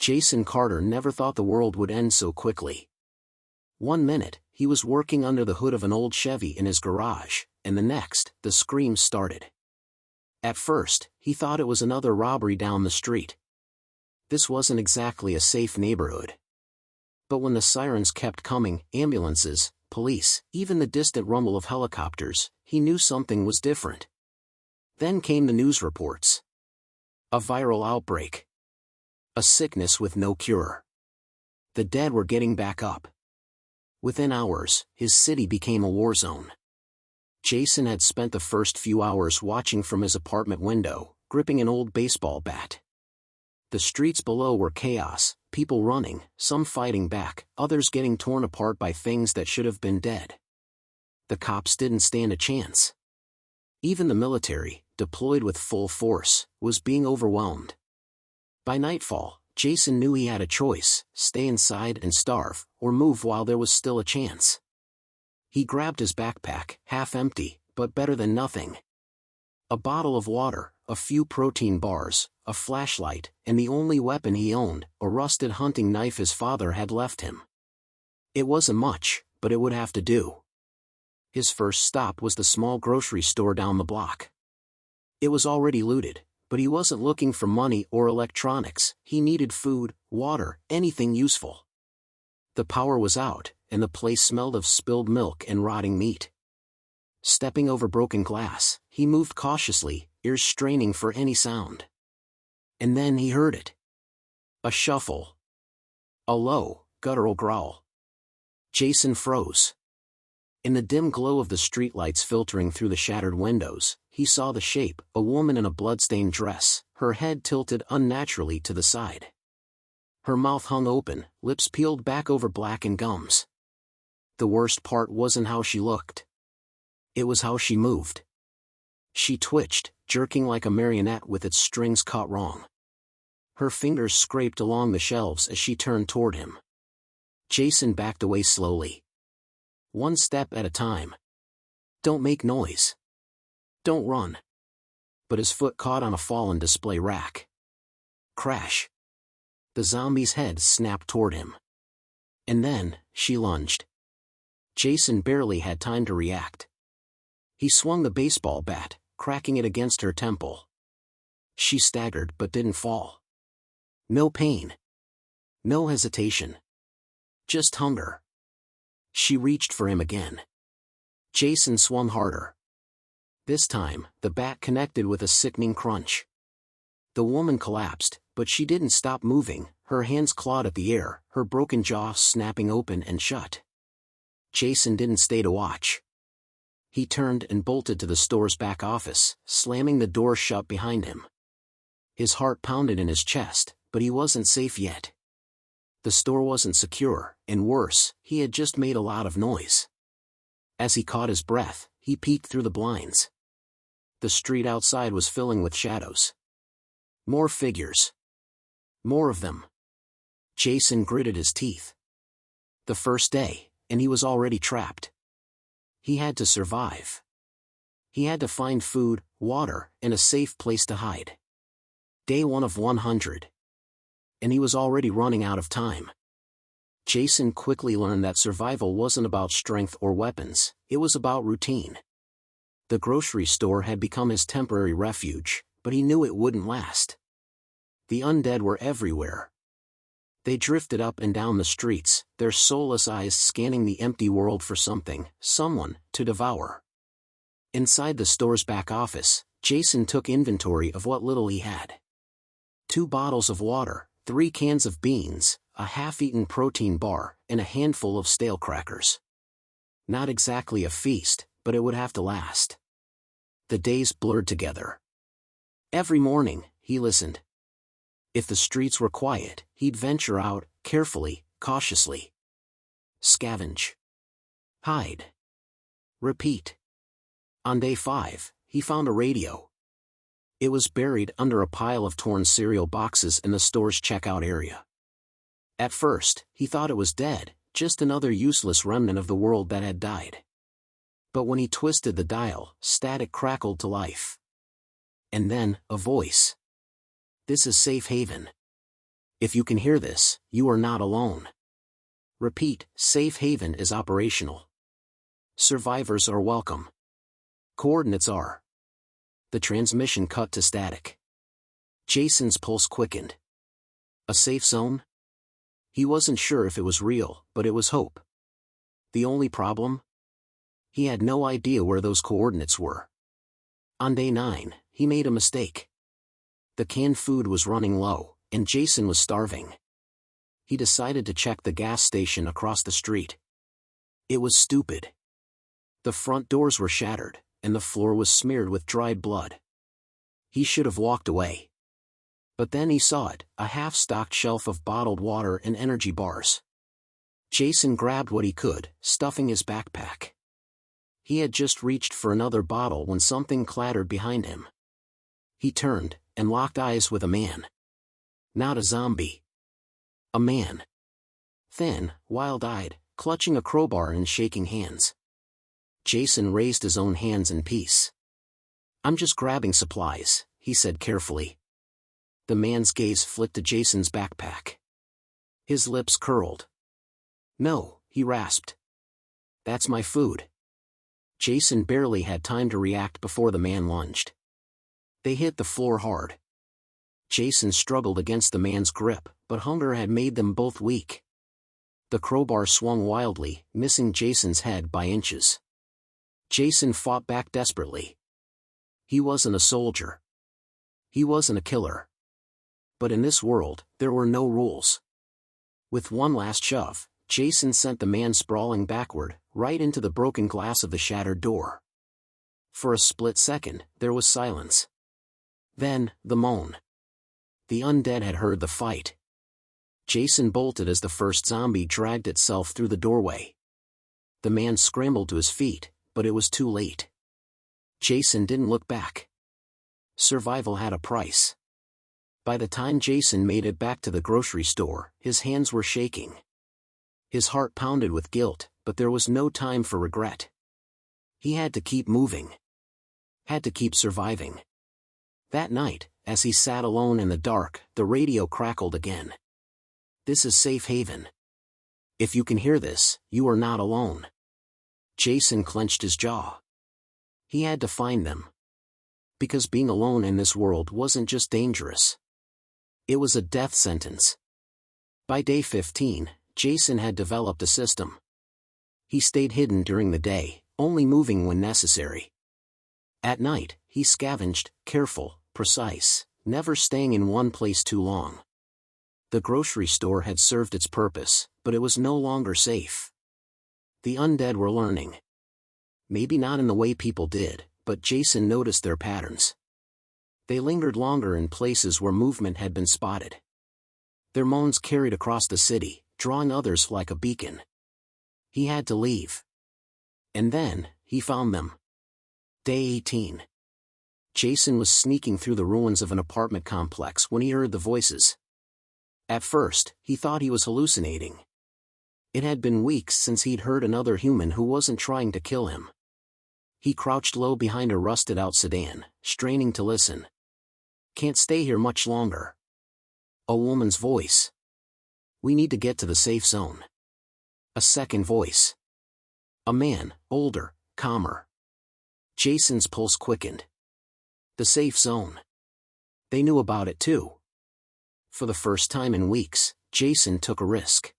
Jason Carter never thought the world would end so quickly. One minute, he was working under the hood of an old Chevy in his garage, and the next, the screams started. At first, he thought it was another robbery down the street. This wasn't exactly a safe neighborhood. But when the sirens kept coming, ambulances, police, even the distant rumble of helicopters, he knew something was different. Then came the news reports. A viral outbreak. A sickness with no cure. The dead were getting back up. Within hours, his city became a war zone. Jason had spent the first few hours watching from his apartment window, gripping an old baseball bat. The streets below were chaos, people running, some fighting back, others getting torn apart by things that should have been dead. The cops didn't stand a chance. Even the military, deployed with full force, was being overwhelmed. By nightfall, Jason knew he had a choice: stay inside and starve, or move while there was still a chance. He grabbed his backpack, half empty, but better than nothing. A bottle of water, a few protein bars, a flashlight, and the only weapon he owned, a rusted hunting knife his father had left him. It wasn't much, but it would have to do. His first stop was the small grocery store down the block. It was already looted, but he wasn't looking for money or electronics. He needed food, water, anything useful. The power was out, and the place smelled of spilled milk and rotting meat. Stepping over broken glass, he moved cautiously, ears straining for any sound. And then he heard it. A shuffle. A low, guttural growl. Jason froze. In the dim glow of the streetlights filtering through the shattered windows, he saw the shape, a woman in a bloodstained dress, her head tilted unnaturally to the side. Her mouth hung open, lips peeled back over blackened gums. The worst part wasn't how she looked. It was how she moved. She twitched, jerking like a marionette with its strings caught wrong. Her fingers scraped along the shelves as she turned toward him. Jason backed away slowly. One step at a time. Don't make noise. Don't run. But his foot caught on a fallen display rack. Crash. The zombie's head snapped toward him. And then, she lunged. Jason barely had time to react. He swung the baseball bat, cracking it against her temple. She staggered but didn't fall. No pain. No hesitation. Just hunger. She reached for him again. Jason swung harder. This time, the bat connected with a sickening crunch. The woman collapsed, but she didn't stop moving, her hands clawed at the air, her broken jaw snapping open and shut. Jason didn't stay to watch. He turned and bolted to the store's back office, slamming the door shut behind him. His heart pounded in his chest, but he wasn't safe yet. The store wasn't secure, and worse, he had just made a lot of noise. As he caught his breath, he peeked through the blinds. The street outside was filling with shadows. More figures. More of them. Jason gritted his teeth. The first day, and he was already trapped. He had to survive. He had to find food, water, and a safe place to hide. Day 1 of 100. And he was already running out of time. Jason quickly learned that survival wasn't about strength or weapons, it was about routine. The grocery store had become his temporary refuge, but he knew it wouldn't last. The undead were everywhere. They drifted up and down the streets, their soulless eyes scanning the empty world for something, someone, to devour. Inside the store's back office, Jason took inventory of what little he had. 2 bottles of water, 3 cans of beans, a half-eaten protein bar, and a handful of stale crackers. Not exactly a feast, but it would have to last. The days blurred together. Every morning, he listened. If the streets were quiet, he'd venture out, carefully, cautiously. Scavenge. Hide. Repeat. On day 5, he found a radio. It was buried under a pile of torn cereal boxes in the store's checkout area. At first, he thought it was dead, just another useless remnant of the world that had died. But when he twisted the dial, static crackled to life. And then, a voice. This is safe haven. If you can hear this, you are not alone. Repeat, safe haven is operational. Survivors are welcome. Coordinates are. The transmission cut to static. Jason's pulse quickened. A safe zone? He wasn't sure if it was real, but it was hope. The only problem? He had no idea where those coordinates were. On day 9, he made a mistake. The canned food was running low, and Jason was starving. He decided to check the gas station across the street. It was stupid. The front doors were shattered, and the floor was smeared with dried blood. He should have walked away. But then he saw it, a half-stocked shelf of bottled water and energy bars. Jason grabbed what he could, stuffing his backpack. He had just reached for another bottle when something clattered behind him. He turned, and locked eyes with a man. Not a zombie. A man. Thin, wild-eyed, clutching a crowbar and shaking hands. Jason raised his own hands in peace. "I'm just grabbing supplies," he said carefully. The man's gaze flicked to Jason's backpack. His lips curled. "No," he rasped. "That's my food." Jason barely had time to react before the man lunged. They hit the floor hard. Jason struggled against the man's grip, but hunger had made them both weak. The crowbar swung wildly, missing Jason's head by inches. Jason fought back desperately. He wasn't a soldier. He wasn't a killer. But in this world, there were no rules. With one last shove, Jason sent the man sprawling backward, right into the broken glass of the shattered door. For a split second, there was silence. Then, the moan. The undead had heard the fight. Jason bolted as the first zombie dragged itself through the doorway. The man scrambled to his feet, but it was too late. Jason didn't look back. Survival had a price. By the time Jason made it back to the grocery store, his hands were shaking. His heart pounded with guilt, but there was no time for regret. He had to keep moving. Had to keep surviving. That night, as he sat alone in the dark, the radio crackled again. "This is Safe Haven. If you can hear this, you are not alone." Jason clenched his jaw. He had to find them. Because being alone in this world wasn't just dangerous. It was a death sentence. By day 15, Jason had developed a system. He stayed hidden during the day, only moving when necessary. At night, he scavenged, careful, precise, never staying in one place too long. The grocery store had served its purpose, but it was no longer safe. The undead were learning. Maybe not in the way people did, but Jason noticed their patterns. They lingered longer in places where movement had been spotted. Their moans carried across the city, drawing others like a beacon. He had to leave. And then, he found them. Day 18. Jason was sneaking through the ruins of an apartment complex when he heard the voices. At first, he thought he was hallucinating. It had been weeks since he'd heard another human who wasn't trying to kill him. He crouched low behind a rusted-out sedan, straining to listen. "Can't stay here much longer." A woman's voice. "We need to get to the safe zone." A second voice. A man, older, calmer. Jason's pulse quickened. The safe zone. They knew about it too. For the first time in weeks, Jason took a risk.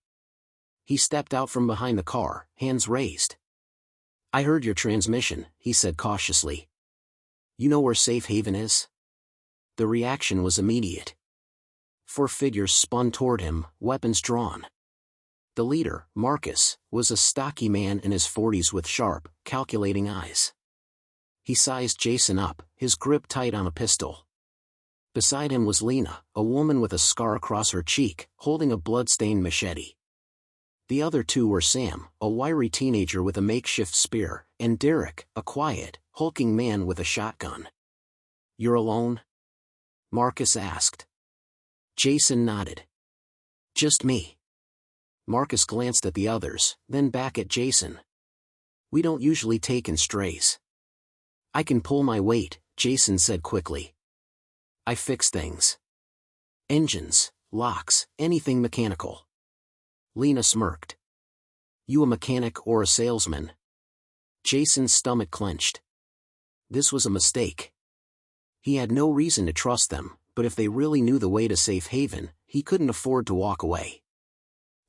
He stepped out from behind the car, hands raised. "I heard your transmission," he said cautiously. "You know where Safe Haven is?" The reaction was immediate. 4 figures spun toward him, weapons drawn. The leader, Marcus, was a stocky man in his 40s with sharp, calculating eyes. He sized Jason up, his grip tight on a pistol. Beside him was Lena, a woman with a scar across her cheek, holding a blood-stained machete. The other two were Sam, a wiry teenager with a makeshift spear, and Derek, a quiet, hulking man with a shotgun. "You're alone?" Marcus asked. Jason nodded. "Just me." Marcus glanced at the others, then back at Jason. "We don't usually take in strays." "I can pull my weight," Jason said quickly. "I fix things. Engines, locks, anything mechanical. Lena smirked. You a mechanic or a salesman? Jason's stomach clenched. This was a mistake. He had no reason to trust them, but if they really knew the way to safe haven, he couldn't afford to walk away.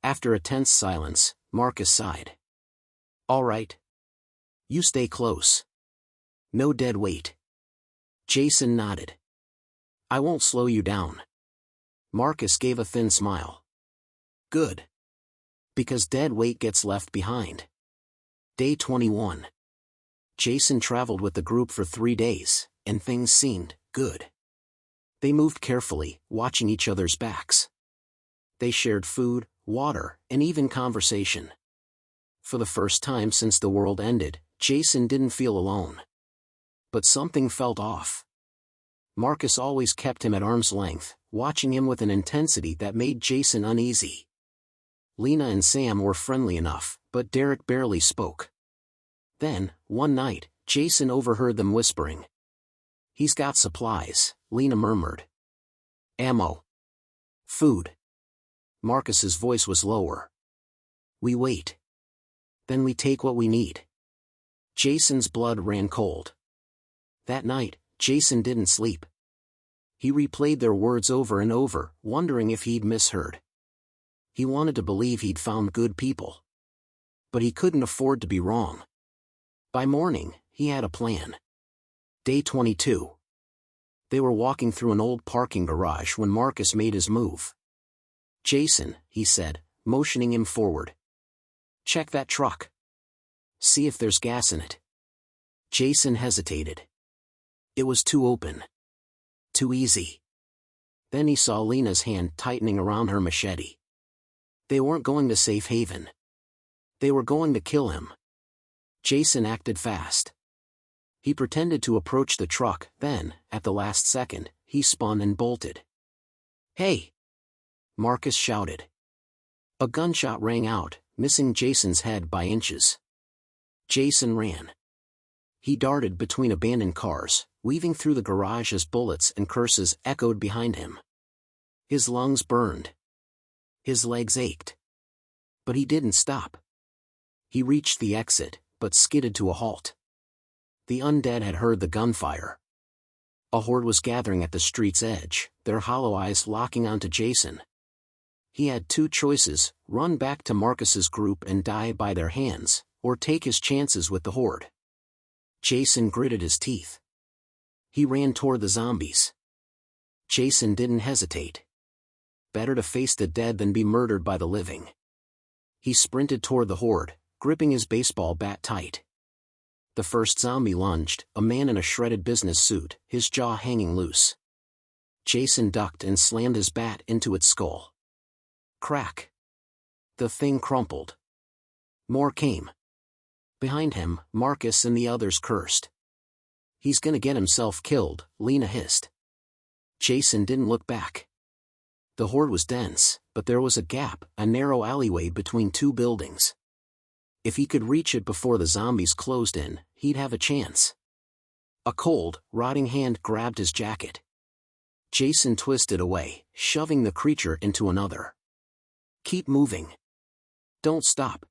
After a tense silence, Marcus sighed. All right. You stay close. No dead weight. Jason nodded. I won't slow you down. Marcus gave a thin smile. Good. Because dead weight gets left behind. Day 21. Jason traveled with the group for 3 days, and things seemed good. They moved carefully, watching each other's backs. They shared food, water, and even conversation. For the first time since the world ended, Jason didn't feel alone. But something felt off. Marcus always kept him at arm's length, watching him with an intensity that made Jason uneasy. Lena and Sam were friendly enough, but Derek barely spoke. Then, one night, Jason overheard them whispering. He's got supplies, Lena murmured. Ammo. Food. Marcus's voice was lower. We wait. Then we take what we need. Jason's blood ran cold. That night, Jason didn't sleep. He replayed their words over and over, wondering if he'd misheard. He wanted to believe he'd found good people. But he couldn't afford to be wrong. By morning, he had a plan. Day 22. They were walking through an old parking garage when Marcus made his move. Jason, he said, motioning him forward. Check that truck. See if there's gas in it. Jason hesitated. It was too open. Too easy. Then he saw Lena's hand tightening around her machete. They weren't going to safe haven. They were going to kill him. Jason acted fast. He pretended to approach the truck, then, at the last second, he spun and bolted. Hey! Marcus shouted. A gunshot rang out, missing Jason's head by inches. Jason ran. He darted between abandoned cars, weaving through the garage as bullets and curses echoed behind him. His lungs burned. His legs ached. But he didn't stop. He reached the exit, but skidded to a halt. The undead had heard the gunfire. A horde was gathering at the street's edge, their hollow eyes locking onto Jason. He had two choices: run back to Marcus's group and die by their hands, or take his chances with the horde. Jason gritted his teeth. He ran toward the zombies. Jason didn't hesitate. Better to face the dead than be murdered by the living. He sprinted toward the horde, gripping his baseball bat tight. The first zombie lunged, a man in a shredded business suit, his jaw hanging loose. Jason ducked and slammed his bat into its skull. Crack. The thing crumpled. More came. Behind him, Marcus and the others cursed. He's gonna get himself killed, Lena hissed. Jason didn't look back. The horde was dense, but there was a gap, a narrow alleyway between two buildings. If he could reach it before the zombies closed in, he'd have a chance. A cold, rotting hand grabbed his jacket. Jason twisted away, shoving the creature into another. Keep moving. Don't stop.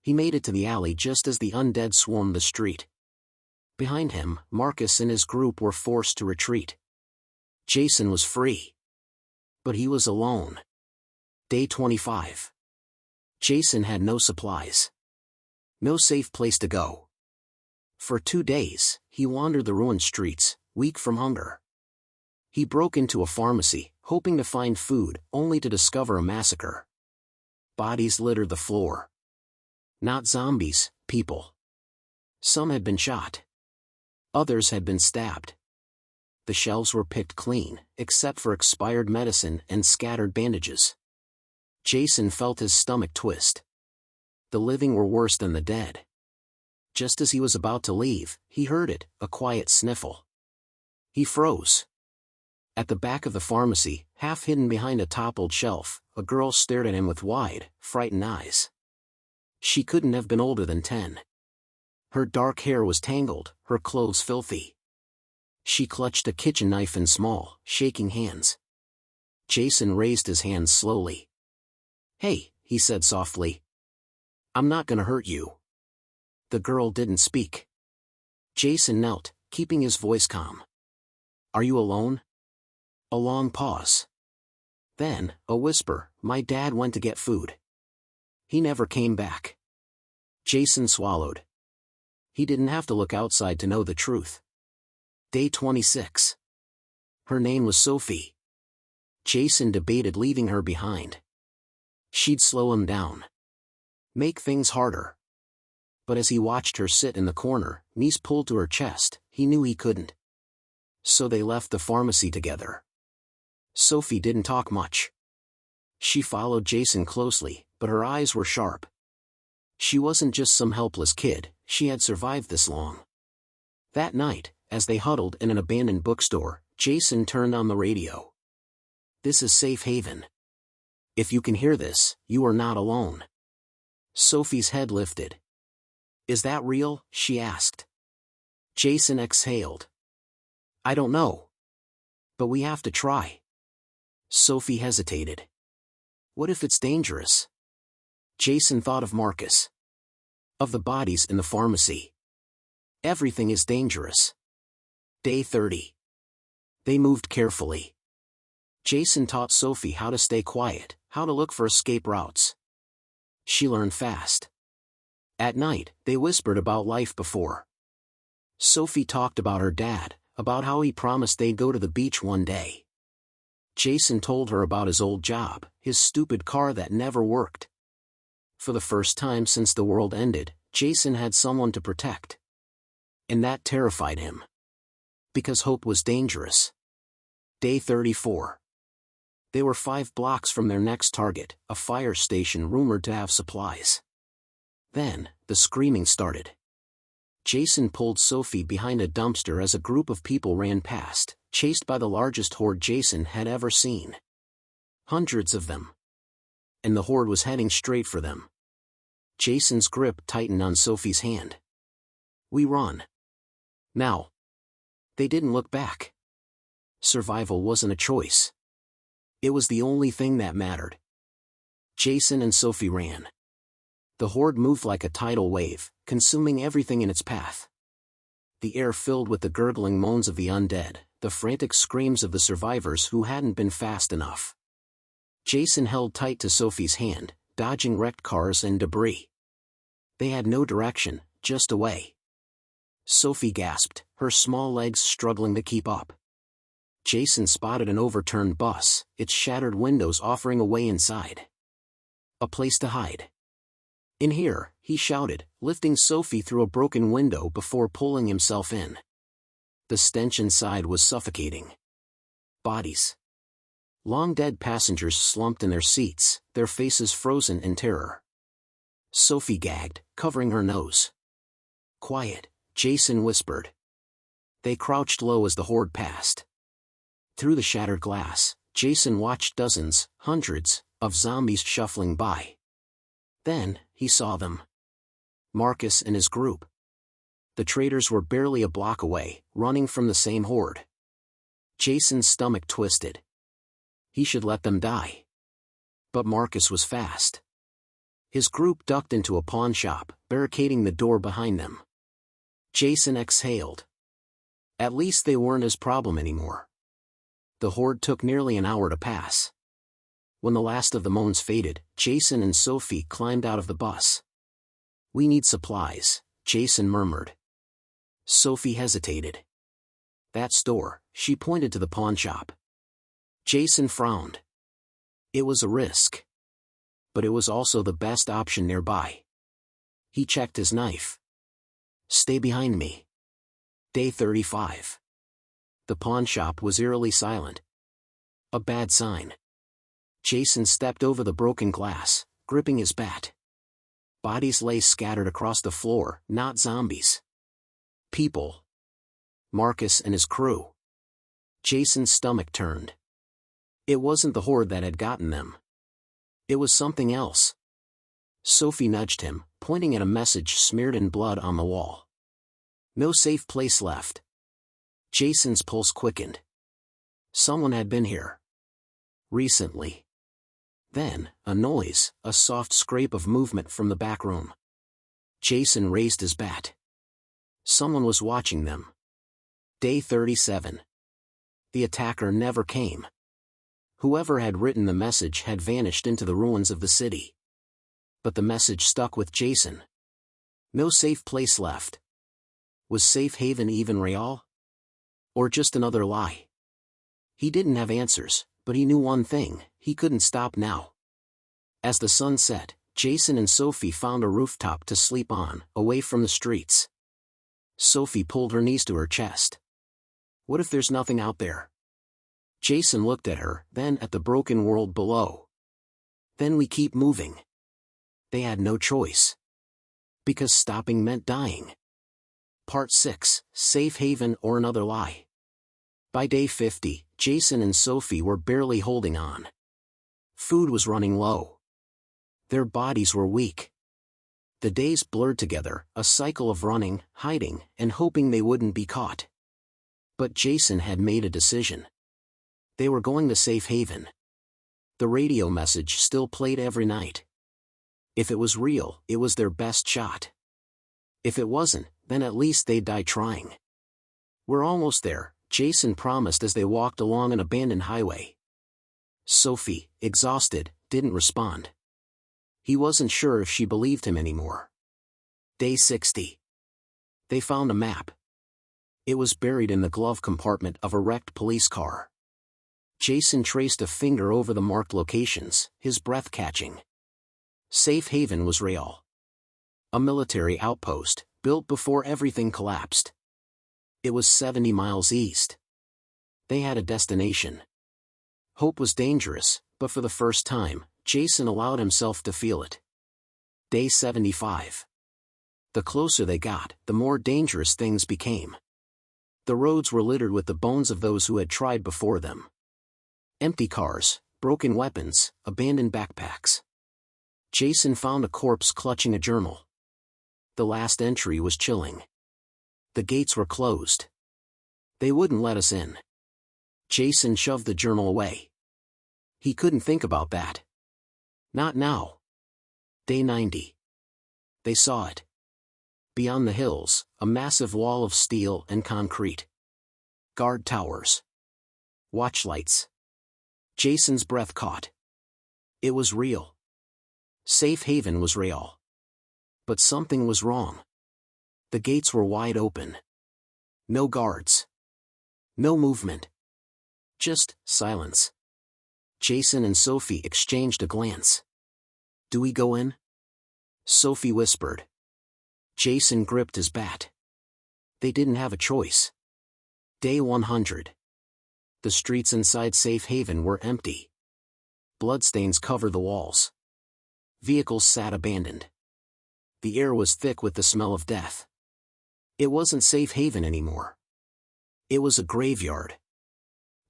He made it to the alley just as the undead swarmed the street. Behind him, Marcus and his group were forced to retreat. Jason was free. But he was alone. Day 25. Jason had no supplies. No safe place to go. For 2 days, he wandered the ruined streets, weak from hunger. He broke into a pharmacy, hoping to find food, only to discover a massacre. Bodies littered the floor. Not zombies, people. Some had been shot. Others had been stabbed. The shelves were picked clean, except for expired medicine and scattered bandages. Jason felt his stomach twist. The living were worse than the dead. Just as he was about to leave, he heard it, a quiet sniffle. He froze. At the back of the pharmacy, half hidden behind a toppled shelf, a girl stared at him with wide, frightened eyes. She couldn't have been older than 10. Her dark hair was tangled, her clothes filthy. She clutched a kitchen knife in small, shaking hands. Jason raised his hands slowly. "Hey," he said softly. "I'm not gonna hurt you." The girl didn't speak. Jason knelt, keeping his voice calm. "Are you alone?" A long pause. Then, a whisper, "My dad went to get food. He never came back." Jason swallowed. He didn't have to look outside to know the truth. Day 26. Her name was Sophie. Jason debated leaving her behind. She'd slow him down. Make things harder. But as he watched her sit in the corner, knees pulled to her chest, he knew he couldn't. So they left the pharmacy together. Sophie didn't talk much. She followed Jason closely, but her eyes were sharp. She wasn't just some helpless kid, she had survived this long. That night, as they huddled in an abandoned bookstore, Jason turned on the radio. "This is Safe Haven. If you can hear this, you are not alone." Sophie's head lifted. "Is that real?" she asked. Jason exhaled. "I don't know. But we have to try." Sophie hesitated. "What if it's dangerous?" Jason thought of Marcus. Of the bodies in the pharmacy. Everything is dangerous. Day 30. They moved carefully. Jason taught Sophie how to stay quiet, how to look for escape routes. She learned fast. At night, they whispered about life before. Sophie talked about her dad, about how he promised they'd go to the beach one day. Jason told her about his old job, his stupid car that never worked. For the first time since the world ended, Jason had someone to protect. And that terrified him. Because hope was dangerous. Day 34. They were 5 blocks from their next target, a fire station rumored to have supplies. Then, the screaming started. Jason pulled Sophie behind a dumpster as a group of people ran past, chased by the largest horde Jason had ever seen. Hundreds of them. And the horde was heading straight for them. Jason's grip tightened on Sophie's hand. "We run. Now." They didn't look back. Survival wasn't a choice. It was the only thing that mattered. Jason and Sophie ran. The horde moved like a tidal wave, consuming everything in its path. The air filled with the gurgling moans of the undead, the frantic screams of the survivors who hadn't been fast enough. Jason held tight to Sophie's hand, dodging wrecked cars and debris. They had no direction, just a way. Sophie gasped, her small legs struggling to keep up. Jason spotted an overturned bus, its shattered windows offering a way inside. A place to hide. "In here," he shouted, lifting Sophie through a broken window before pulling himself in. The stench inside was suffocating. Bodies. Long dead passengers slumped in their seats, their faces frozen in terror. Sophie gagged, covering her nose. "Quiet," Jason whispered. They crouched low as the horde passed. Through the shattered glass, Jason watched dozens, hundreds, of zombies shuffling by. Then, he saw them. Marcus and his group. The traitors were barely a block away, running from the same horde. Jason's stomach twisted. He should let them die. But Marcus was fast. His group ducked into a pawn shop, barricading the door behind them. Jason exhaled. At least they weren't his problem anymore. The horde took nearly an hour to pass. When the last of the moans faded, Jason and Sophie climbed out of the bus. "We need supplies," Jason murmured. Sophie hesitated. "That store," she pointed to the pawn shop. Jason frowned. It was a risk. But it was also the best option nearby. He checked his knife. "Stay behind me." Day 35. The pawn shop was eerily silent. A bad sign. Jason stepped over the broken glass, gripping his bat. Bodies lay scattered across the floor, not zombies. People. Marcus and his crew. Jason's stomach turned. It wasn't the horde that had gotten them. It was something else. Sophie nudged him, pointing at a message smeared in blood on the wall. "No safe place left." Jason's pulse quickened. Someone had been here. Recently. Then, a noise, a soft scrape of movement from the back room. Jason raised his bat. Someone was watching them. Day 37. The attacker never came. Whoever had written the message had vanished into the ruins of the city. But the message stuck with Jason. No safe place left. Was safe haven even real? Or just another lie? He didn't have answers, but he knew one thing: he couldn't stop now. As the sun set, Jason and Sophie found a rooftop to sleep on, away from the streets. Sophie pulled her knees to her chest. What if there's nothing out there? Jason looked at her, then at the broken world below. Then we keep moving. They had no choice. Because stopping meant dying. Part 6, Safe Haven or Another Lie. By day 50, Jason and Sophie were barely holding on. Food was running low. Their bodies were weak. The days blurred together, a cycle of running, hiding, and hoping they wouldn't be caught. But Jason had made a decision. They were going to Safe Haven. The radio message still played every night. If it was real, it was their best shot. If it wasn't, then at least they'd die trying. We're almost there, Jason promised as they walked along an abandoned highway. Sophie, exhausted, didn't respond. He wasn't sure if she believed him anymore. Day 60. They found a map. It was buried in the glove compartment of a wrecked police car. Jason traced a finger over the marked locations, his breath catching. Safe Haven was real. A military outpost, built before everything collapsed. It was 70 miles east. They had a destination. Hope was dangerous, but for the first time, Jason allowed himself to feel it. Day 75. The closer they got, the more dangerous things became. The roads were littered with the bones of those who had tried before them. Empty cars, broken weapons, abandoned backpacks. Jason found a corpse clutching a journal. The last entry was chilling. The gates were closed. They wouldn't let us in. Jason shoved the journal away. He couldn't think about that. Not now. Day 90. They saw it. Beyond the hills, a massive wall of steel and concrete. Guard towers. Watchlights. Jason's breath caught. It was real. Safe Haven was real. But something was wrong. The gates were wide open. No guards. No movement. Just silence. Jason and Sophie exchanged a glance. Do we go in? Sophie whispered. Jason gripped his bat. They didn't have a choice. Day 100. The streets inside Safe Haven were empty. Bloodstains covered the walls. Vehicles sat abandoned. The air was thick with the smell of death. It wasn't Safe Haven anymore. It was a graveyard.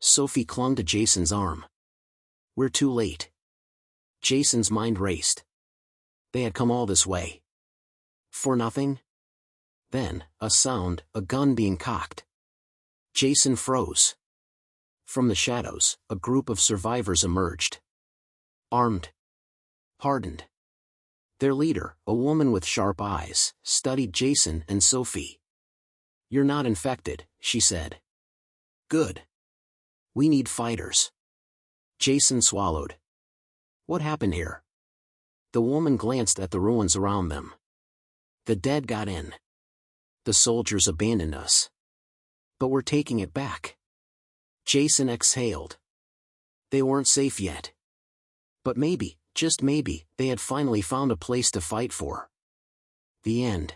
Sophie clung to Jason's arm. We're too late. Jason's mind raced. They had come all this way. For nothing? Then, a sound, a gun being cocked. Jason froze. From the shadows, a group of survivors emerged. Armed. Hardened. Their leader, a woman with sharp eyes, studied Jason and Sophie. You're not infected, she said. Good. We need fighters. Jason swallowed. What happened here? The woman glanced at the ruins around them. The dead got in. The soldiers abandoned us. But we're taking it back. Jason exhaled. They weren't safe yet. But maybe, just maybe, they had finally found a place to fight for. The end.